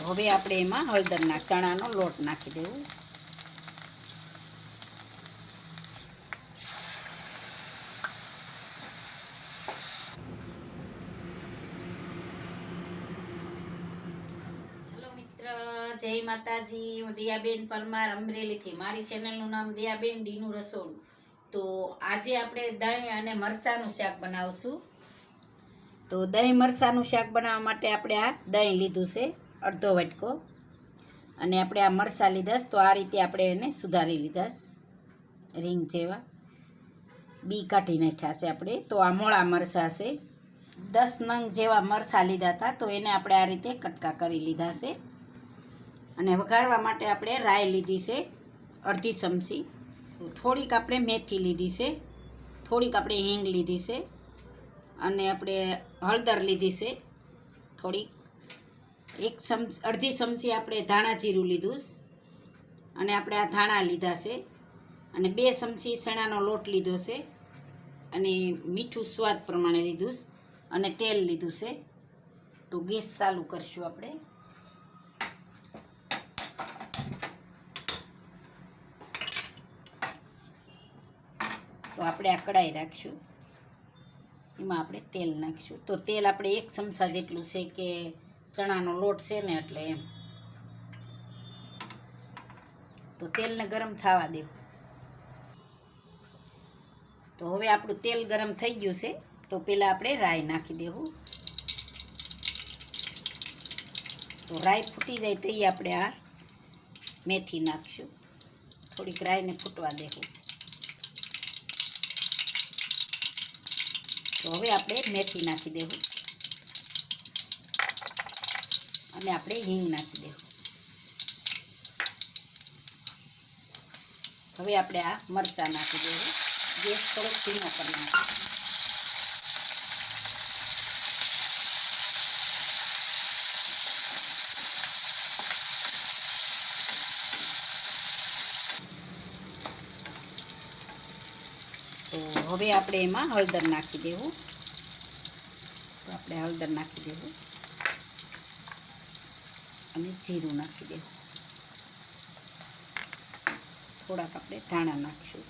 હવે આપણે એમાં હળદરના ચણાનો લોટ નાખી દેવું. હેલો મિત્ર, જય માતાજી. હું દિયાબેન પરમાર, અમરેલીથી. મારી ચેનલનું નામ દિયાબેન ડીનું રસોડું. તો આજે આપણે દહીં અને મરચાંનું શાક બનાવશું. તો દહીં મરચાંનું શાક બનાવવા માટે આપણે આ દહીં લીધું છે અડધો વાટકો, અને આપણે આ મરચાં લીધા. તો આ રીતે આપણે એને સુધારી લીધા, રીંગ જેવા બી કાઢી નાખ્યા છે આપણે. તો આ મોળા મરચાં છે, 10 નંગ જેવા મરચાં લીધા હતા. તો એને આપણે આ રીતે કટકા કરી લીધા છે. અને વઘારવા માટે આપણે રાઈ લીધી છે અડધી ચમચી, થોડીક આપણે મેથી લીધી છે, થોડીક આપણે હિંગ લીધી છે, અને આપણે હળદર લીધી છે થોડીક, અડધી ચમચી આપણે ધાણા જીરું લીધું, અને આપણે આ ધાણા લીધા છે, અને 2 ચમચી ચણાનો લોટ લીધો છે, અને મીઠું સ્વાદ પ્રમાણે લીધું, અને તેલ લીધું છે. તો ગેસ ચાલુ કરશું આપણે. તો આપણે આ કઢાઈ રાખશું, એમાં આપણે તેલ નાખીશું. તો તેલ આપણે 1 ચમચા જેટલું છે, કે ચણાનો લોટ છે ને એટલે એમ. તો તેલને ગરમ થવા દેવું. તો હવે આપણું તેલ ગરમ થઈ ગયું છે. તો પહેલાં આપણે રાઈ નાખી દેવું. તો રાઈ ફૂટી જાય તો આપણે આ મેથી નાખીશું. થોડીક રાઈને ફૂટવા દેવું. તો હવે આપણે મેથી નાખી દેવું, અને આપણે હિંગ નાખી દેવું. હવે આપણે આ મરચાં નાખી દેવું. ગેસ થોડોક ધીમો કરી નાખીશું. તો હવે આપણે એમાં હળદર નાખી દેવું. તો આપણે હળદર નાખી દેવું, અને જીરું નાખી દેવું. થોડાક આપણે ધાણા નાખીશું.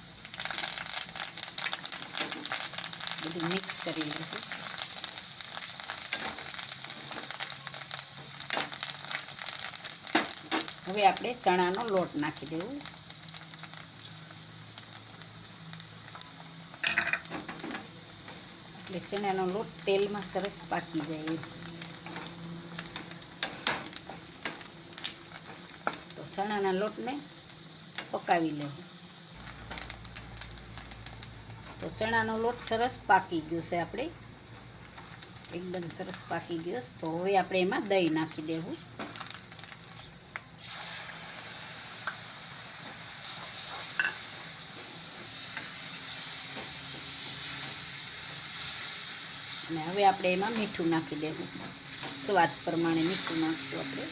બધું મિક્સ કરી લઈશું. હવે આપણે ચણાનો લોટ નાખી દેવું. એટલે ચણાનો લોટ તેલમાં સરસ પાકી જાય. તો ચણાના લોટને પકાવી લેવું. તો ચણાનો લોટ સરસ પાકી ગયો છે, આપણે એકદમ સરસ પાકી ગયો. તો હવે આપણે એમાં દહીં નાખી દેવું. અને હવે આપણે એમાં મીઠું નાખી દેવું. સ્વાદ પ્રમાણે મીઠું નાખશું આપણે.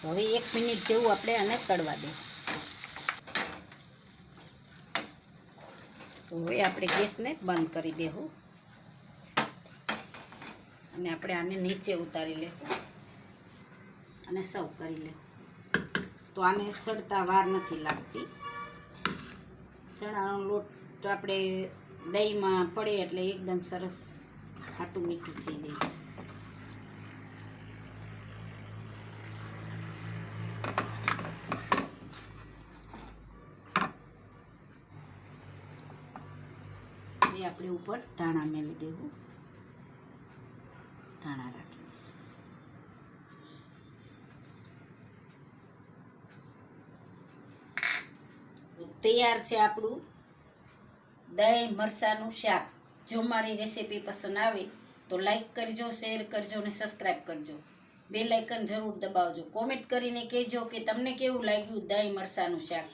હવે 1 મિનિટ જેવું આપણે આને ચડવા દે. તો હવે આપણે ગેસને બંધ કરી દેવું, અને આપણે આને નીચે ઉતારી લેવું, અને સર્વ કરી લેવું. તો આને ચડતા વાર નથી લાગતી. ચણાનો લોટ આપણે દહીંમાં પડે એટલે એકદમ સરસ ખાટું મીઠું થઈ જાય છે. એ આપણે ઉપર ધાણા મેલી દેવું. ધાણા રાખી દઈશું. તૈયાર છે આપણું દહીં મરચાંનું શાક. જો મારી રેસીપી પસંદ આવે તો લાઈક કરજો, શેર કરજો, અને સબસ્ક્રાઈબ કરજો. બેલ આઇકન જરૂર દબાવજો. કોમેન્ટ કરીને કહેજો કે તમને કેવું લાગ્યું દહીં મરચાંનું શાક.